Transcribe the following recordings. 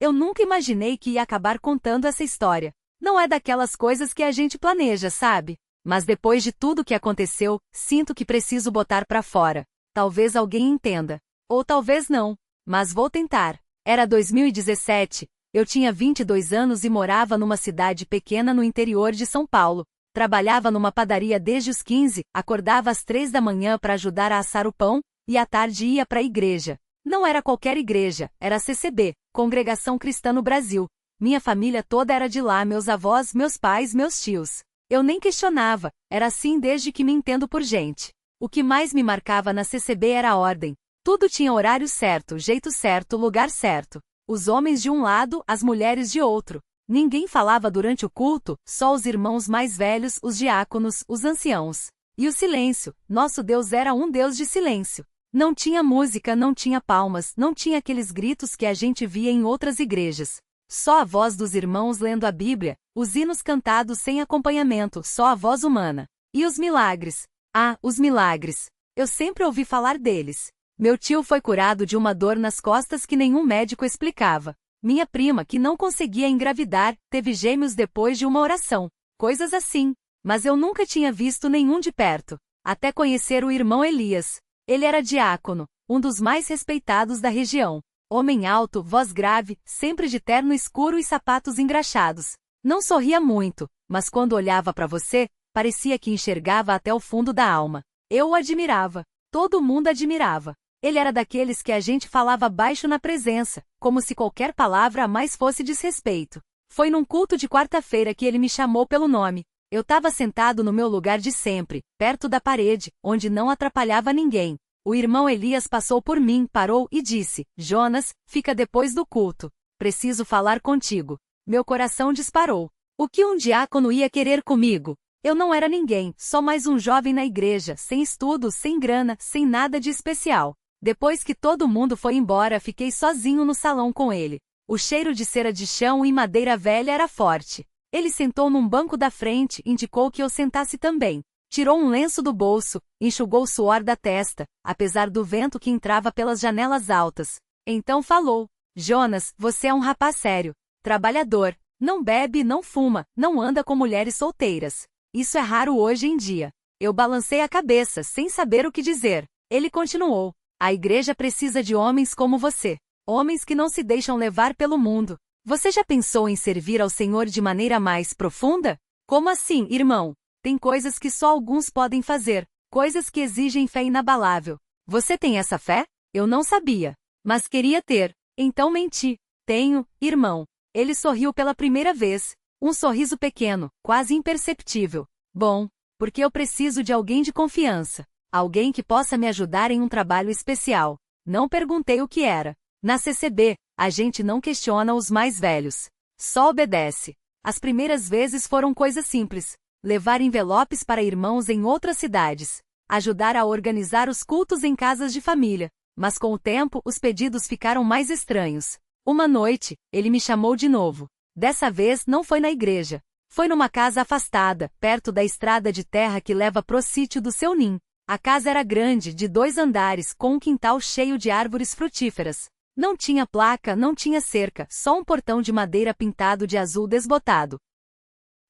Eu nunca imaginei que ia acabar contando essa história. Não é daquelas coisas que a gente planeja, sabe? Mas depois de tudo que aconteceu, sinto que preciso botar pra fora. Talvez alguém entenda. Ou talvez não. Mas vou tentar. Era 2017, eu tinha 22 anos e morava numa cidade pequena no interior de São Paulo. Trabalhava numa padaria desde os 15, acordava às 3 da manhã para ajudar a assar o pão, e à tarde ia para a igreja. Não era qualquer igreja, era a CCB, Congregação Cristã no Brasil. Minha família toda era de lá, meus avós, meus pais, meus tios. Eu nem questionava, era assim desde que me entendo por gente. O que mais me marcava na CCB era a ordem. Tudo tinha horário certo, jeito certo, lugar certo. Os homens de um lado, as mulheres de outro. Ninguém falava durante o culto, só os irmãos mais velhos, os diáconos, os anciãos. E o silêncio, nosso Deus era um Deus de silêncio. Não tinha música, não tinha palmas, não tinha aqueles gritos que a gente via em outras igrejas. Só a voz dos irmãos lendo a Bíblia, os hinos cantados sem acompanhamento, só a voz humana. E os milagres? Ah, os milagres. Eu sempre ouvi falar deles. Meu tio foi curado de uma dor nas costas que nenhum médico explicava. Minha prima, que não conseguia engravidar, teve gêmeos depois de uma oração. Coisas assim. Mas eu nunca tinha visto nenhum de perto. Até conhecer o irmão Elias. Ele era diácono, um dos mais respeitados da região. Homem alto, voz grave, sempre de terno escuro e sapatos engraxados. Não sorria muito, mas quando olhava para você, parecia que enxergava até o fundo da alma. Eu o admirava. Todo mundo admirava. Ele era daqueles que a gente falava baixo na presença, como se qualquer palavra a mais fosse desrespeito. Foi num culto de quarta-feira que ele me chamou pelo nome. Eu estava sentado no meu lugar de sempre, perto da parede, onde não atrapalhava ninguém. O irmão Elias passou por mim, parou e disse: Jonas, fica depois do culto. Preciso falar contigo. Meu coração disparou. O que um diácono ia querer comigo? Eu não era ninguém, só mais um jovem na igreja, sem estudos, sem grana, sem nada de especial. Depois que todo mundo foi embora, fiquei sozinho no salão com ele. O cheiro de cera de chão e madeira velha era forte. Ele sentou num banco da frente, indicou que eu sentasse também. Tirou um lenço do bolso, enxugou o suor da testa, apesar do vento que entrava pelas janelas altas. Então falou: Jonas, você é um rapaz sério, trabalhador, não bebe, não fuma, não anda com mulheres solteiras. Isso é raro hoje em dia. Eu balancei a cabeça, sem saber o que dizer. Ele continuou: a igreja precisa de homens como você. Homens que não se deixam levar pelo mundo. Você já pensou em servir ao Senhor de maneira mais profunda? Como assim, irmão? Tem coisas que só alguns podem fazer. Coisas que exigem fé inabalável. Você tem essa fé? Eu não sabia. Mas queria ter. Então menti. Tenho, irmão. Ele sorriu pela primeira vez. Um sorriso pequeno, quase imperceptível. Bom, porque eu preciso de alguém de confiança. Alguém que possa me ajudar em um trabalho especial. Não perguntei o que era. Na CCB, a gente não questiona os mais velhos. Só obedece. As primeiras vezes foram coisas simples. Levar envelopes para irmãos em outras cidades. Ajudar a organizar os cultos em casas de família. Mas com o tempo, os pedidos ficaram mais estranhos. Uma noite, ele me chamou de novo. Dessa vez não foi na igreja. Foi numa casa afastada, perto da estrada de terra que leva pro sítio do seu Nim. A casa era grande, de 2 andares, com um quintal cheio de árvores frutíferas. Não tinha placa, não tinha cerca, só um portão de madeira pintado de azul desbotado.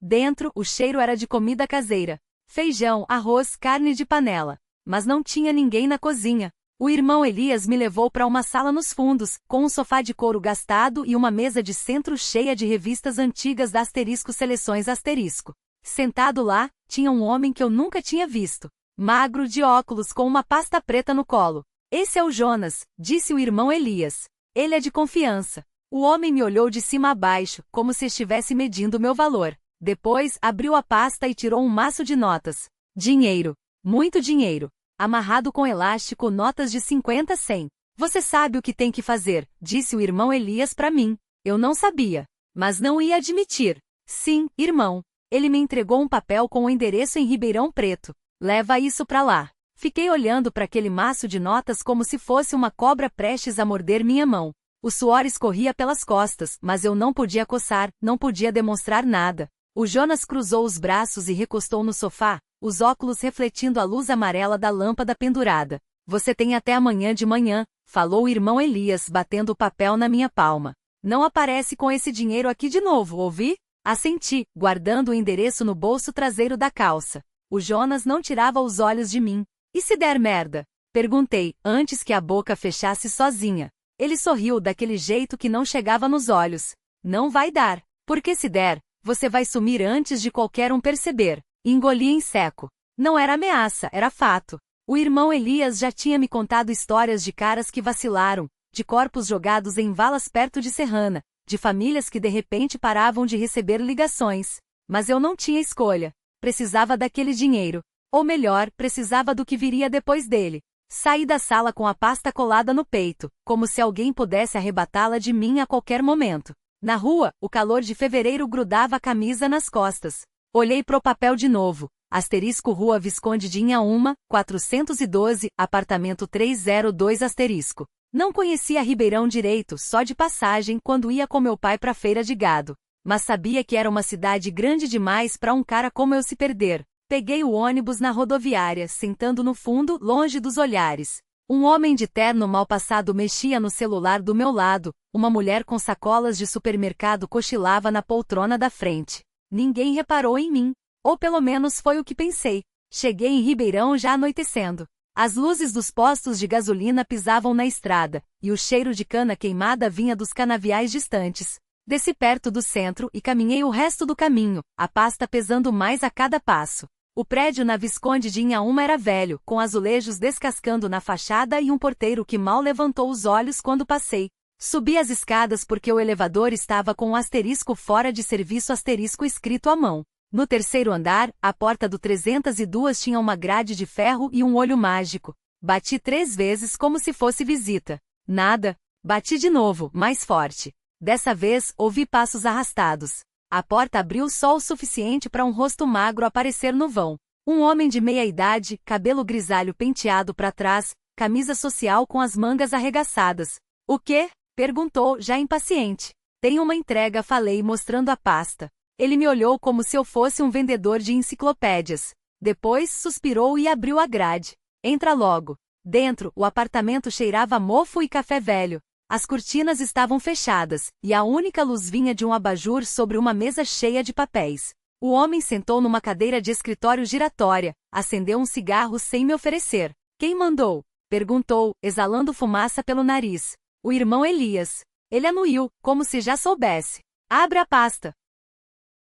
Dentro, o cheiro era de comida caseira. Feijão, arroz, carne de panela. Mas não tinha ninguém na cozinha. O irmão Elias me levou para uma sala nos fundos, com um sofá de couro gastado e uma mesa de centro cheia de revistas antigas da Asterisco Seleções Asterisco. Sentado lá, tinha um homem que eu nunca tinha visto. Magro, de óculos, com uma pasta preta no colo. Esse é o Jonas, disse o irmão Elias. Ele é de confiança. O homem me olhou de cima a baixo, como se estivesse medindo meu valor. Depois, abriu a pasta e tirou um maço de notas. Dinheiro. Muito dinheiro. Amarrado com elástico, notas de 50 a 100. Você sabe o que tem que fazer, disse o irmão Elias para mim. Eu não sabia. Mas não ia admitir. Sim, irmão. Ele me entregou um papel com o endereço em Ribeirão Preto. Leva isso para lá. Fiquei olhando para aquele maço de notas como se fosse uma cobra prestes a morder minha mão. O suor escorria pelas costas, mas eu não podia coçar, não podia demonstrar nada. O Jonas cruzou os braços e recostou no sofá, os óculos refletindo a luz amarela da lâmpada pendurada. Você tem até amanhã de manhã, falou o irmão Elias, batendo o papel na minha palma. Não aparece com esse dinheiro aqui de novo, ouvi? Assenti, guardando o endereço no bolso traseiro da calça. O Jonas não tirava os olhos de mim. E se der merda? Perguntei, antes que a boca fechasse sozinha. Ele sorriu daquele jeito que não chegava nos olhos. Não vai dar, porque se der, você vai sumir antes de qualquer um perceber. Engoli em seco. Não era ameaça, era fato. O irmão Elias já tinha me contado histórias de caras que vacilaram, de corpos jogados em valas perto de Serrana, de famílias que de repente paravam de receber ligações. Mas eu não tinha escolha. Precisava daquele dinheiro. Ou melhor, precisava do que viria depois dele. Saí da sala com a pasta colada no peito, como se alguém pudesse arrebatá-la de mim a qualquer momento. Na rua, o calor de fevereiro grudava a camisa nas costas. Olhei pro papel de novo. Asterisco Rua Visconde de Inhaúma, 412, apartamento 302 asterisco. Não conhecia Ribeirão direito, só de passagem quando ia com meu pai pra feira de gado. Mas sabia que era uma cidade grande demais para um cara como eu se perder. Peguei o ônibus na rodoviária, sentando no fundo, longe dos olhares. Um homem de terno mal passado mexia no celular do meu lado, uma mulher com sacolas de supermercado cochilava na poltrona da frente. Ninguém reparou em mim. Ou pelo menos foi o que pensei. Cheguei em Ribeirão já anoitecendo. As luzes dos postos de gasolina pisavam na estrada, e o cheiro de cana queimada vinha dos canaviais distantes. Desci perto do centro e caminhei o resto do caminho, a pasta pesando mais a cada passo. O prédio na Visconde de Inhaúma era velho, com azulejos descascando na fachada e um porteiro que mal levantou os olhos quando passei. Subi as escadas porque o elevador estava com um asterisco fora de serviço asterisco escrito à mão. No terceiro andar, a porta do 302 tinha uma grade de ferro e um olho mágico. Bati 3 vezes como se fosse visita. Nada. Bati de novo, mais forte. Dessa vez, ouvi passos arrastados. A porta abriu só o suficiente para um rosto magro aparecer no vão. Um homem de meia idade, cabelo grisalho penteado para trás, camisa social com as mangas arregaçadas. O quê? Perguntou, já impaciente. Tem uma entrega, falei, mostrando a pasta. Ele me olhou como se eu fosse um vendedor de enciclopédias. Depois, suspirou e abriu a grade. Entra logo. Dentro, o apartamento cheirava a mofo e café velho. As cortinas estavam fechadas, e a única luz vinha de um abajur sobre uma mesa cheia de papéis. O homem sentou numa cadeira de escritório giratória, acendeu um cigarro sem me oferecer. Quem mandou? Perguntou, exalando fumaça pelo nariz. O irmão Elias. Ele anuiu, como se já soubesse. Abre a pasta.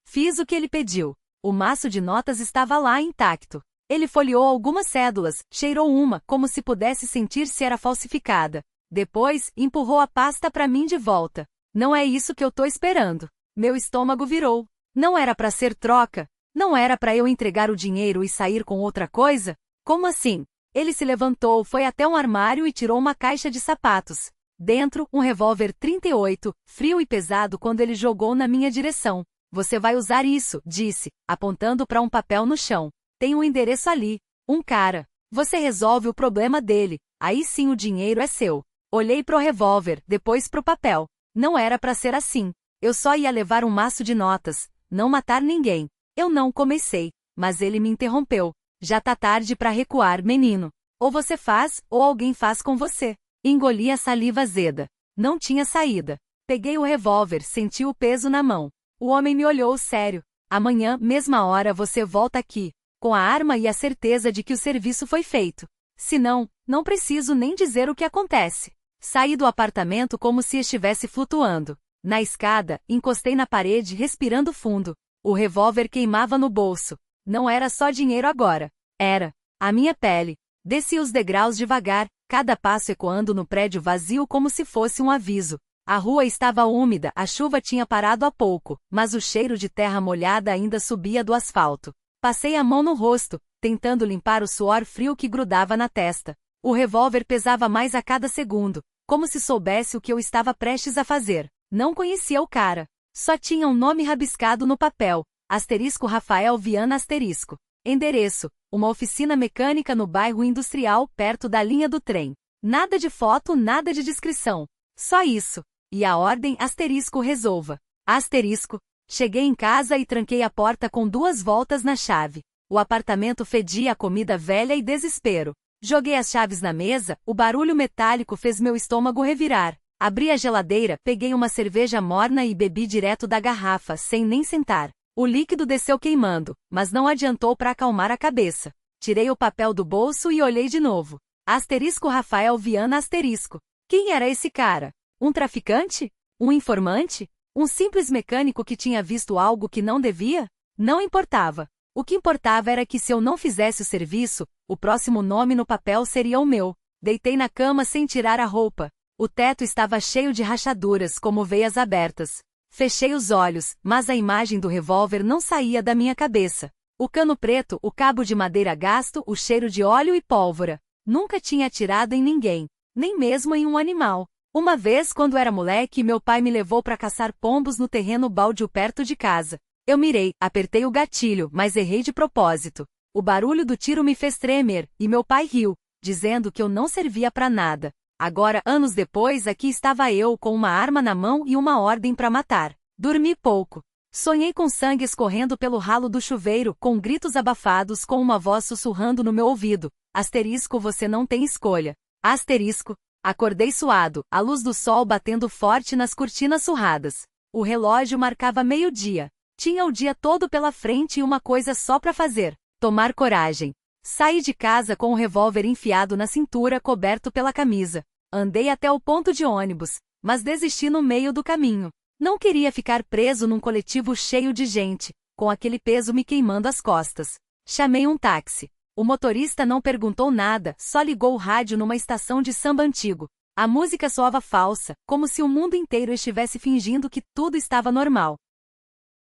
Fiz o que ele pediu. O maço de notas estava lá intacto. Ele folheou algumas cédulas, cheirou uma, como se pudesse sentir se era falsificada. Depois, empurrou a pasta para mim de volta. Não é isso que eu tô esperando. Meu estômago virou. Não era para ser troca? Não era para eu entregar o dinheiro e sair com outra coisa? Como assim? Ele se levantou, foi até um armário e tirou uma caixa de sapatos. Dentro, um revólver 38, frio e pesado quando ele jogou na minha direção. Você vai usar isso, disse, apontando para um papel no chão. Tem um endereço ali. Um cara. Você resolve o problema dele. Aí sim o dinheiro é seu. Olhei pro revólver, depois pro papel. Não era para ser assim. Eu só ia levar um maço de notas, não matar ninguém. Eu não comecei, mas ele me interrompeu. Já tá tarde para recuar, menino. Ou você faz, ou alguém faz com você. Engoli a saliva azeda. Não tinha saída. Peguei o revólver, senti o peso na mão. O homem me olhou sério. Amanhã, mesma hora, você volta aqui, com a arma e a certeza de que o serviço foi feito. Se não, não preciso nem dizer o que acontece. Saí do apartamento como se estivesse flutuando. Na escada, encostei na parede respirando fundo. O revólver queimava no bolso. Não era só dinheiro agora. Era a minha pele. Desci os degraus devagar, cada passo ecoando no prédio vazio como se fosse um aviso. A rua estava úmida, a chuva tinha parado há pouco, mas o cheiro de terra molhada ainda subia do asfalto. Passei a mão no rosto, tentando limpar o suor frio que grudava na testa. O revólver pesava mais a cada segundo, como se soubesse o que eu estava prestes a fazer. Não conhecia o cara. Só tinha um nome rabiscado no papel. Asterisco Rafael Viana asterisco. Endereço: uma oficina mecânica no bairro Industrial, perto da linha do trem. Nada de foto, nada de descrição. Só isso. E a ordem asterisco resolva. Asterisco. Cheguei em casa e tranquei a porta com 2 voltas na chave. O apartamento fedia a comida velha e desespero. Joguei as chaves na mesa, o barulho metálico fez meu estômago revirar. Abri a geladeira, peguei uma cerveja morna e bebi direto da garrafa, sem nem sentar. O líquido desceu queimando, mas não adiantou para acalmar a cabeça. Tirei o papel do bolso e olhei de novo. Asterisco Rafael Viana asterisco. Quem era esse cara? Um traficante? Um informante? Um simples mecânico que tinha visto algo que não devia? Não importava. O que importava era que se eu não fizesse o serviço, o próximo nome no papel seria o meu. Deitei na cama sem tirar a roupa. O teto estava cheio de rachaduras, como veias abertas. Fechei os olhos, mas a imagem do revólver não saía da minha cabeça. O cano preto, o cabo de madeira gasto, o cheiro de óleo e pólvora. Nunca tinha atirado em ninguém, nem mesmo em um animal. Uma vez, quando era moleque, meu pai me levou para caçar pombos no terreno baldio perto de casa. Eu mirei, apertei o gatilho, mas errei de propósito. O barulho do tiro me fez tremer, e meu pai riu, dizendo que eu não servia para nada. Agora, anos depois, aqui estava eu com uma arma na mão e uma ordem para matar. Dormi pouco. Sonhei com sangue escorrendo pelo ralo do chuveiro, com gritos abafados, com uma voz sussurrando no meu ouvido. Asterisco, você não tem escolha. Asterisco. Acordei suado, a luz do sol batendo forte nas cortinas surradas. O relógio marcava meio-dia. Tinha o dia todo pela frente e uma coisa só para fazer: tomar coragem. Saí de casa com o revólver enfiado na cintura, coberto pela camisa. Andei até o ponto de ônibus, mas desisti no meio do caminho. Não queria ficar preso num coletivo cheio de gente, com aquele peso me queimando as costas. Chamei um táxi. O motorista não perguntou nada, só ligou o rádio numa estação de samba antigo. A música soava falsa, como se o mundo inteiro estivesse fingindo que tudo estava normal.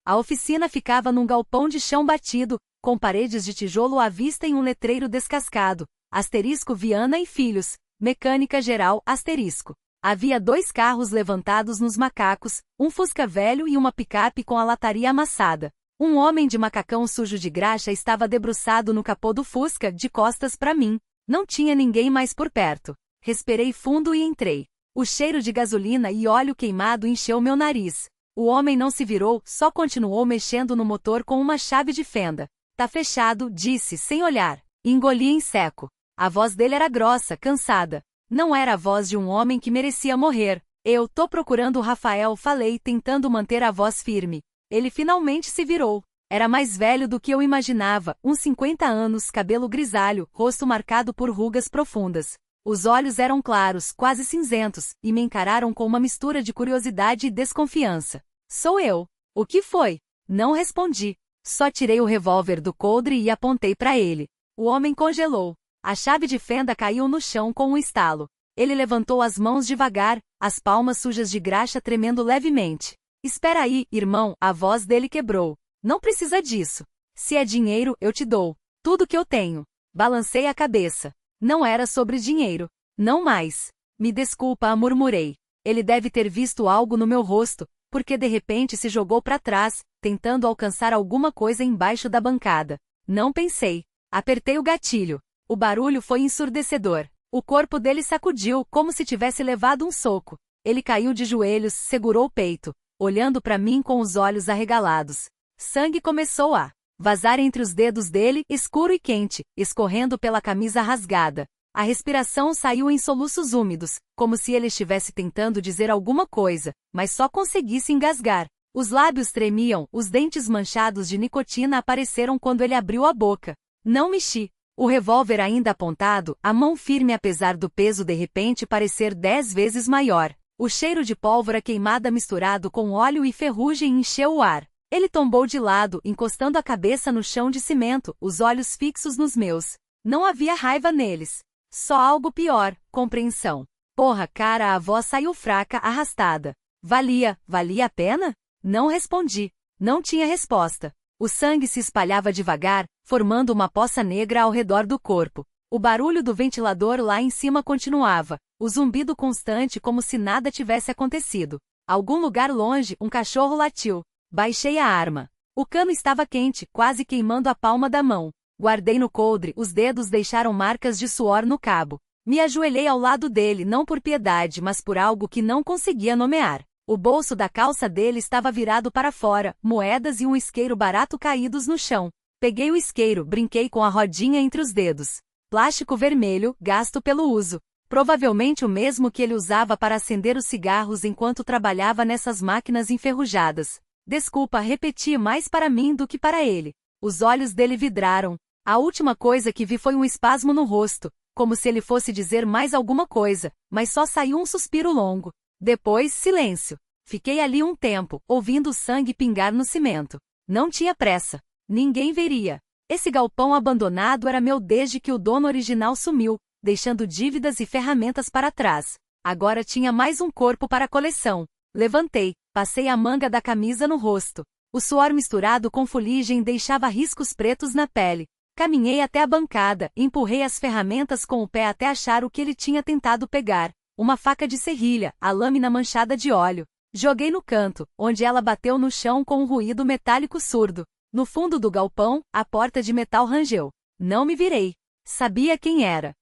A oficina ficava num galpão de chão batido, com paredes de tijolo à vista e um letreiro descascado. Asterisco Viana e Filhos, Mecânica Geral, asterisco. Havia 2 carros levantados nos macacos, um Fusca velho e uma picape com a lataria amassada. Um homem de macacão sujo de graxa estava debruçado no capô do Fusca, de costas para mim. Não tinha ninguém mais por perto. Respirei fundo e entrei. O cheiro de gasolina e óleo queimado encheu meu nariz. O homem não se virou, só continuou mexendo no motor com uma chave de fenda. Tá fechado, disse, sem olhar. Engoli em seco. A voz dele era grossa, cansada. Não era a voz de um homem que merecia morrer. Eu tô procurando o Rafael, falei, tentando manter a voz firme. Ele finalmente se virou. Era mais velho do que eu imaginava, uns 50 anos, cabelo grisalho, rosto marcado por rugas profundas. Os olhos eram claros, quase cinzentos, e me encararam com uma mistura de curiosidade e desconfiança. Sou eu. O que foi? Não respondi. Só tirei o revólver do coldre e apontei para ele. O homem congelou. A chave de fenda caiu no chão com um estalo. Ele levantou as mãos devagar, as palmas sujas de graxa tremendo levemente. Espera aí, irmão, a voz dele quebrou. Não precisa disso. Se é dinheiro, eu te dou. Tudo que eu tenho. Balancei a cabeça. Não era sobre dinheiro. Não mais. Me desculpa, murmurei. Ele deve ter visto algo no meu rosto, porque de repente se jogou para trás, tentando alcançar alguma coisa embaixo da bancada. Não pensei. Apertei o gatilho. O barulho foi ensurdecedor. O corpo dele sacudiu, como se tivesse levado um soco. Ele caiu de joelhos, segurou o peito, olhando para mim com os olhos arregalados. Sangue começou a vazar entre os dedos dele, escuro e quente, escorrendo pela camisa rasgada. A respiração saiu em soluços úmidos, como se ele estivesse tentando dizer alguma coisa, mas só conseguisse engasgar. Os lábios tremiam, os dentes manchados de nicotina apareceram quando ele abriu a boca. Não mexi. O revólver ainda apontado, a mão firme apesar do peso de repente parecer 10 vezes maior. O cheiro de pólvora queimada misturado com óleo e ferrugem encheu o ar. Ele tombou de lado, encostando a cabeça no chão de cimento, os olhos fixos nos meus. Não havia raiva neles. Só algo pior, compreensão. Porra, cara, a voz saiu fraca, arrastada. Valia a pena? Não respondi. Não tinha resposta. O sangue se espalhava devagar, formando uma poça negra ao redor do corpo. O barulho do ventilador lá em cima continuava, o zumbido constante como se nada tivesse acontecido. Algum lugar longe, um cachorro latiu. Baixei a arma. O cano estava quente, quase queimando a palma da mão. Guardei no coldre, os dedos deixaram marcas de suor no cabo. Me ajoelhei ao lado dele não por piedade, mas por algo que não conseguia nomear. O bolso da calça dele estava virado para fora, moedas e um isqueiro barato caídos no chão. Peguei o isqueiro, brinquei com a rodinha entre os dedos. Plástico vermelho, gasto pelo uso. Provavelmente o mesmo que ele usava para acender os cigarros enquanto trabalhava nessas máquinas enferrujadas. Desculpa, repeti mais para mim do que para ele. Os olhos dele vidraram. A última coisa que vi foi um espasmo no rosto, como se ele fosse dizer mais alguma coisa, mas só saiu um suspiro longo. Depois, silêncio. Fiquei ali um tempo, ouvindo o sangue pingar no cimento. Não tinha pressa. Ninguém veria. Esse galpão abandonado era meu desde que o dono original sumiu, deixando dívidas e ferramentas para trás. Agora tinha mais um corpo para a coleção. Levantei, passei a manga da camisa no rosto. O suor misturado com fuligem deixava riscos pretos na pele. Caminhei até a bancada, empurrei as ferramentas com o pé até achar o que ele tinha tentado pegar. Uma faca de serrilha, a lâmina manchada de óleo. Joguei no canto, onde ela bateu no chão com um ruído metálico surdo. No fundo do galpão, a porta de metal rangeu. Não me virei. Sabia quem era.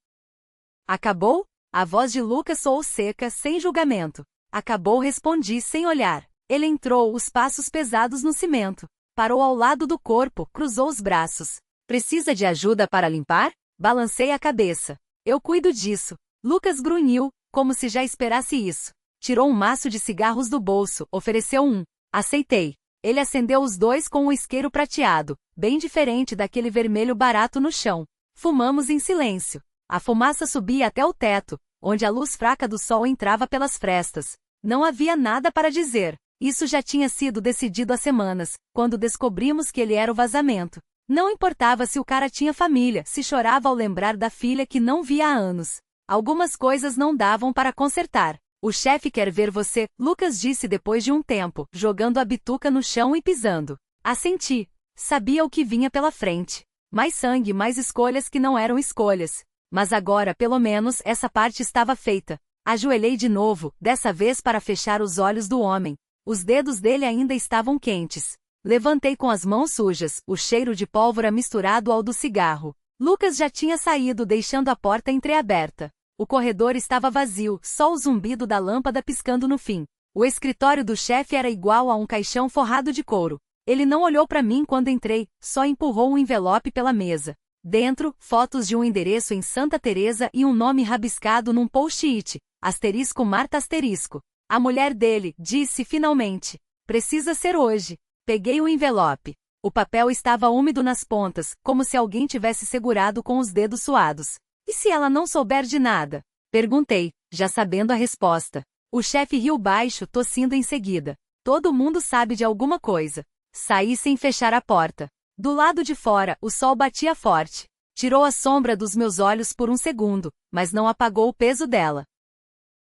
Acabou? A voz de Lucas soou seca, sem julgamento. Acabou, respondi sem olhar. Ele entrou, os passos pesados no cimento. Parou ao lado do corpo, cruzou os braços. Precisa de ajuda para limpar? Balancei a cabeça. Eu cuido disso. Lucas grunhiu, como se já esperasse isso. Tirou um maço de cigarros do bolso, ofereceu um. Aceitei. Ele acendeu os dois com um isqueiro prateado, bem diferente daquele vermelho barato no chão. Fumamos em silêncio. A fumaça subia até o teto, onde a luz fraca do sol entrava pelas frestas. Não havia nada para dizer. Isso já tinha sido decidido há semanas, quando descobrimos que ele era o vazamento. Não importava se o cara tinha família, se chorava ao lembrar da filha que não via há anos. Algumas coisas não davam para consertar. O chefe quer ver você, Lucas disse depois de um tempo, jogando a bituca no chão e pisando. Assenti. Sabia o que vinha pela frente. Mais sangue, mais escolhas que não eram escolhas. Mas agora, pelo menos, essa parte estava feita. Ajoelhei de novo, dessa vez para fechar os olhos do homem. Os dedos dele ainda estavam quentes. Levantei com as mãos sujas, o cheiro de pólvora misturado ao do cigarro. Lucas já tinha saído, deixando a porta entreaberta. O corredor estava vazio, só o zumbido da lâmpada piscando no fim. O escritório do chefe era igual a um caixão forrado de couro. Ele não olhou para mim quando entrei, só empurrou um envelope pela mesa. Dentro, fotos de um endereço em Santa Teresa e um nome rabiscado num post-it. Asterisco Marta asterisco. A mulher dele, disse finalmente. Precisa ser hoje. Peguei o envelope. O papel estava úmido nas pontas, como se alguém tivesse segurado com os dedos suados. E se ela não souber de nada? Perguntei, já sabendo a resposta. O chefe riu baixo, tossindo em seguida. Todo mundo sabe de alguma coisa. Saí sem fechar a porta. Do lado de fora, o sol batia forte. Tirou a sombra dos meus olhos por um segundo, mas não apagou o peso dela.